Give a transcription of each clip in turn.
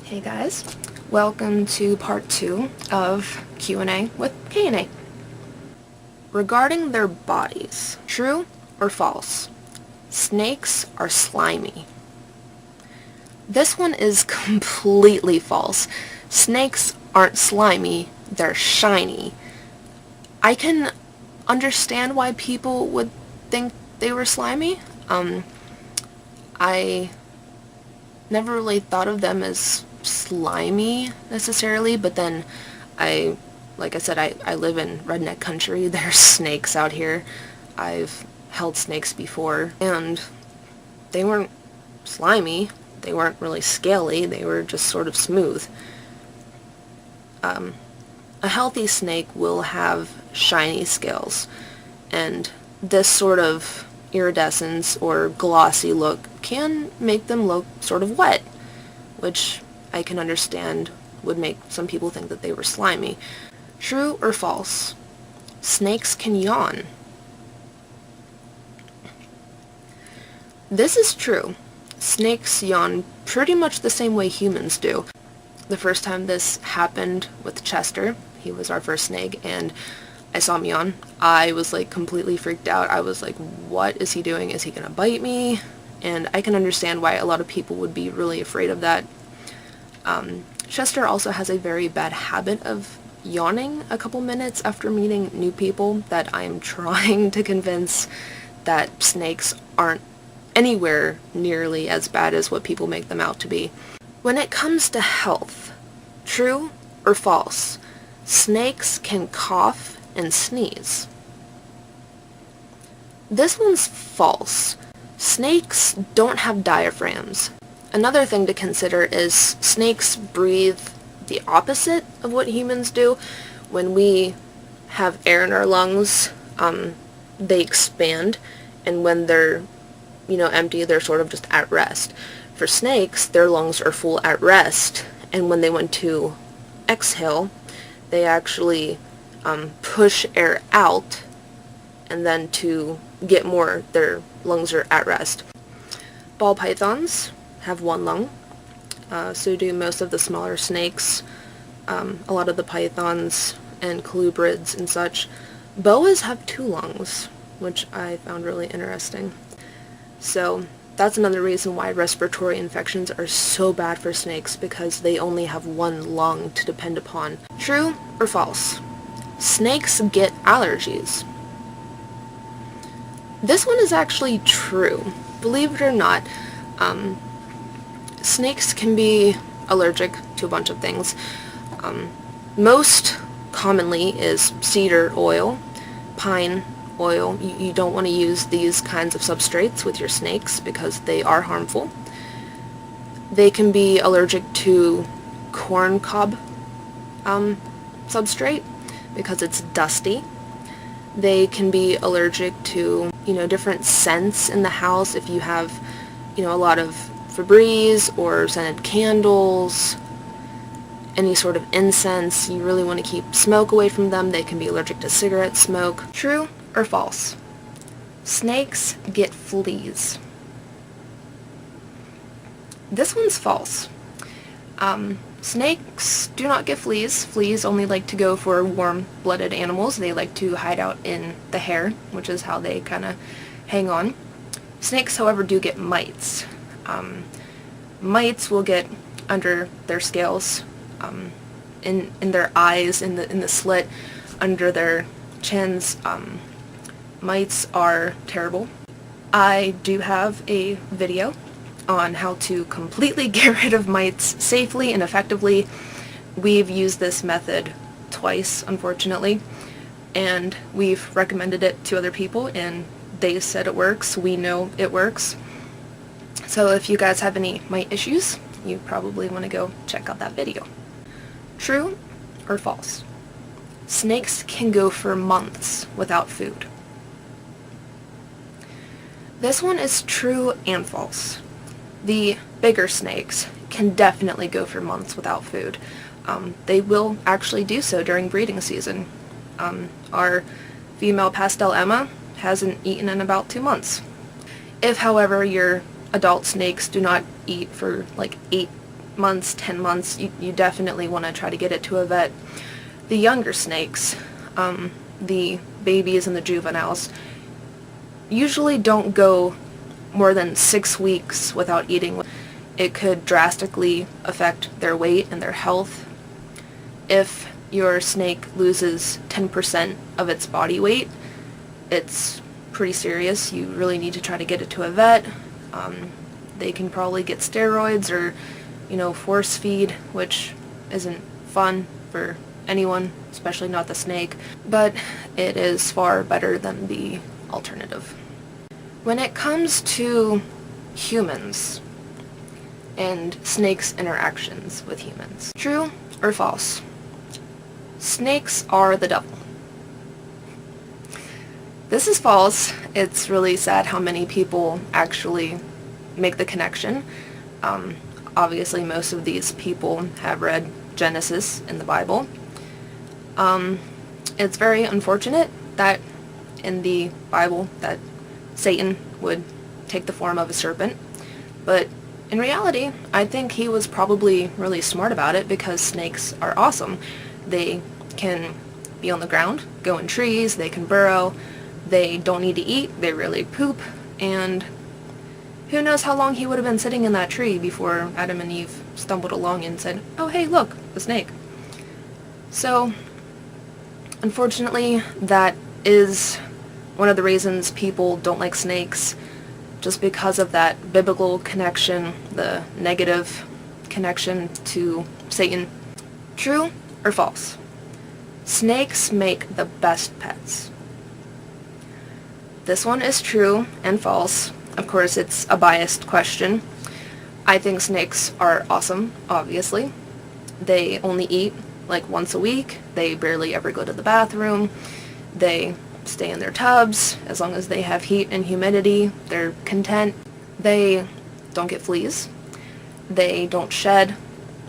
Hey guys, welcome to part 2 of Q&A with K&A. Regarding their bodies, true or false? Snakes are slimy. This one is completely false. Snakes aren't slimy, they're shiny. I can understand why people would think they were slimy. I never really thought of them as slimy necessarily, but then like I said, I live in redneck country. There's snakes out here. I've held snakes before, and they weren't slimy. They weren't really scaly. They were just sort of smooth. A healthy snake will have shiny scales, and this sort of iridescence or glossy look can make them look sort of wet, which I can understand would make some people think that they were slimy. True or false? Snakes can yawn. This is true. Snakes yawn pretty much the same way humans do. The first time this happened with Chester, he was our first snake, and I saw him yawn. I was like completely freaked out. I was like, what is he doing? Is he gonna bite me? And I can understand why a lot of people would be really afraid of that. Chester also has a very bad habit of yawning a couple minutes after meeting new people that I'm trying to convince that snakes aren't anywhere nearly as bad as what people make them out to be. When it comes to health, true or false? Snakes can cough and sneeze. This one's false. Snakes don't have diaphragms. Another thing to consider is snakes breathe the opposite of what humans do. When we have air in our lungs, they expand, and when they're, empty, they're sort of just at rest. For snakes, their lungs are full at rest, and when they want to exhale, they actually push air out, and then to get more, their lungs are at rest. Ball pythons have one lung, so do most of the smaller snakes, a lot of the pythons and colubrids and such. Boas have 2 lungs, which I found really interesting. So that's another reason why respiratory infections are so bad for snakes, because they only have 1 lung to depend upon. True or false? Snakes get allergies. This one is actually true. Believe it or not, snakes can be allergic to a bunch of things. Most commonly is cedar oil, pine oil. You don't want to use these kinds of substrates with your snakes because they are harmful. They can be allergic to corn cob substrate because it's dusty. They can be allergic to, different scents in the house. If you have, a lot of Febreze or scented candles, any sort of incense, you really want to keep smoke away from them. They can be allergic to cigarette smoke. True or false? Snakes get fleas. This one's false. Snakes do not get fleas. Fleas only like to go for warm-blooded animals. They like to hide out in the hair, which is how they kind of hang on. Snakes, however, do get mites. Mites will get under their scales, in their eyes, in the slit, under their chins. Mites are terrible. I do have a video on how to completely get rid of mites safely and effectively. We've used this method twice, unfortunately, and we've recommended it to other people, and they said it works. We know it works. So if you guys have any mite issues, you probably want to go check out that video. True or false? Snakes can go for months without food. This one is true and false. The bigger snakes can definitely go for months without food. They will actually do so during breeding season. Our female pastel Emma hasn't eaten in about 2 months. If, however, your adult snakes do not eat for like 8 months, 10 months, you definitely want to try to get it to a vet. The younger snakes, the babies and the juveniles, usually don't go more than 6 weeks without eating. It could drastically affect their weight and their health. If your snake loses 10% of its body weight, it's pretty serious. You really need to try to get it to a vet. They can probably get steroids or, force feed, which isn't fun for anyone, especially not the snake, but it is far better than the alternative. When it comes to humans and snakes' interactions with humans, true or false? Snakes are the devil. This is false. It's really sad how many people actually make the connection. Obviously, most of these people have read Genesis in the Bible. It's very unfortunate that in the Bible that Satan would take the form of a serpent, but in reality, I think he was probably really smart about it because snakes are awesome. They can be on the ground, go in trees, they can burrow, they don't need to eat, they really poop, and who knows how long he would have been sitting in that tree before Adam and Eve stumbled along and said, "Oh hey, look, a snake." So, unfortunately, that is one of the reasons people don't like snakes, just because of that biblical connection, the negative connection to Satan. True or false? Snakes make the best pets. This one is true and false. Of course, it's a biased question. I think snakes are awesome, obviously. They only eat like once a week. They barely ever go to the bathroom. They stay in their tubs. As long as they have heat and humidity, they're content. They don't get fleas. They don't shed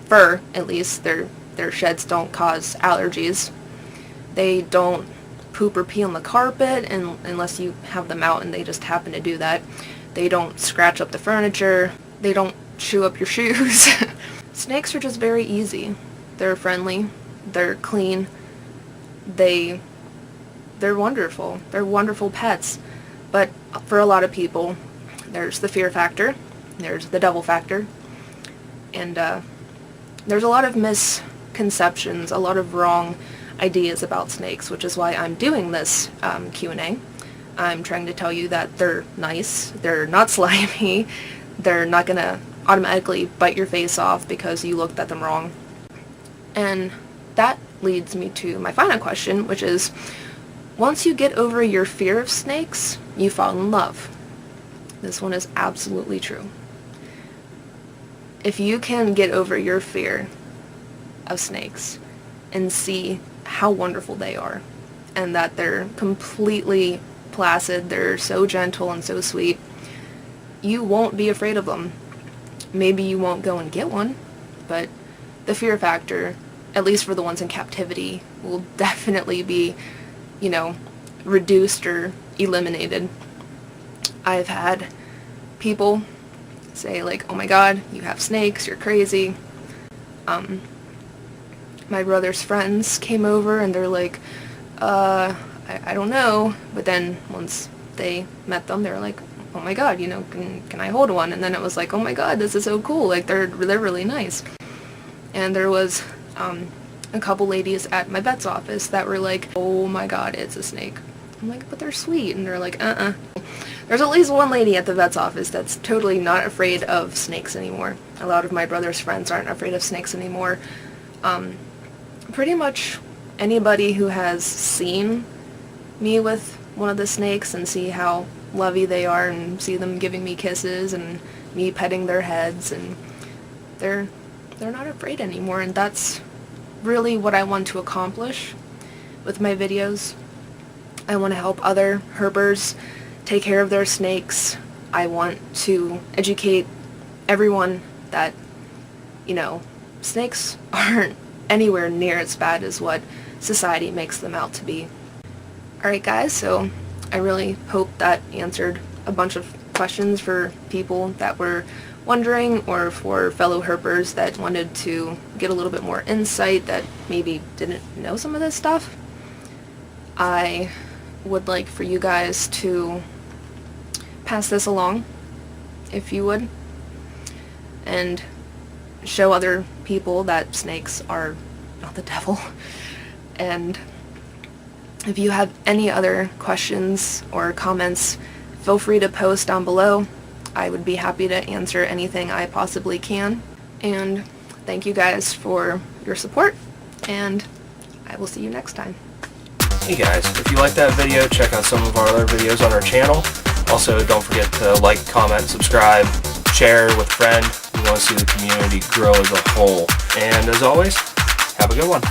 fur, at least. Their sheds don't cause allergies. They don't poop or pee on the carpet unless you have them out and they just happen to do that. They don't scratch up the furniture. They don't chew up your shoes. Snakes are just very easy. They're friendly. They're clean. They're wonderful. They're wonderful pets. But for a lot of people, there's the fear factor. There's the devil factor. And there's a lot of misconceptions, a lot of wrong ideas about snakes, which is why I'm doing this Q&A. I'm trying to tell you that they're nice, they're not slimy, they're not going to automatically bite your face off because you looked at them wrong. And that leads me to my final question, which is, once you get over your fear of snakes, you fall in love. This one is absolutely true. If you can get over your fear of snakes and see how wonderful they are, and that they're completely placid, they're so gentle and so sweet, you won't be afraid of them. Maybe you won't go and get one, but the fear factor, at least for the ones in captivity, will definitely be, reduced or eliminated. I've had people say like, "Oh my god, you have snakes, you're crazy." My brother's friends came over and they're like, I don't know. But then once they met them, they were like, "Oh my god, can I hold one?" And then it was like, "Oh my god, this is so cool. Like they're really nice." And there was a couple ladies at my vet's office that were like, "Oh my god, it's a snake." I'm like, "But they're sweet." And they're like, There's at least one lady at the vet's office that's totally not afraid of snakes anymore. A lot of my brother's friends aren't afraid of snakes anymore. Pretty much anybody who has seen me with one of the snakes and see how lovey they are and see them giving me kisses and me petting their heads, and they're not afraid anymore. And that's really what I want to accomplish with my videos. I want to help other herpers take care of their snakes. I want to educate everyone that, snakes aren't anywhere near as bad as what society makes them out to be. Alright guys, so I really hope that answered a bunch of questions for people that were wondering, or for fellow herpers that wanted to get a little bit more insight that maybe didn't know some of this stuff, I would like for you guys to pass this along, if you would, and show other people that snakes are not the devil. And if you have any other questions or comments, feel free to post down below. I would be happy to answer anything I possibly can. And thank you guys for your support, and I will see you next time. Hey guys, if you like that video, check out some of our other videos on our channel. Also, don't forget to like, comment, subscribe, share with a friend. We want to see the community grow as a whole. And as always, have a good one.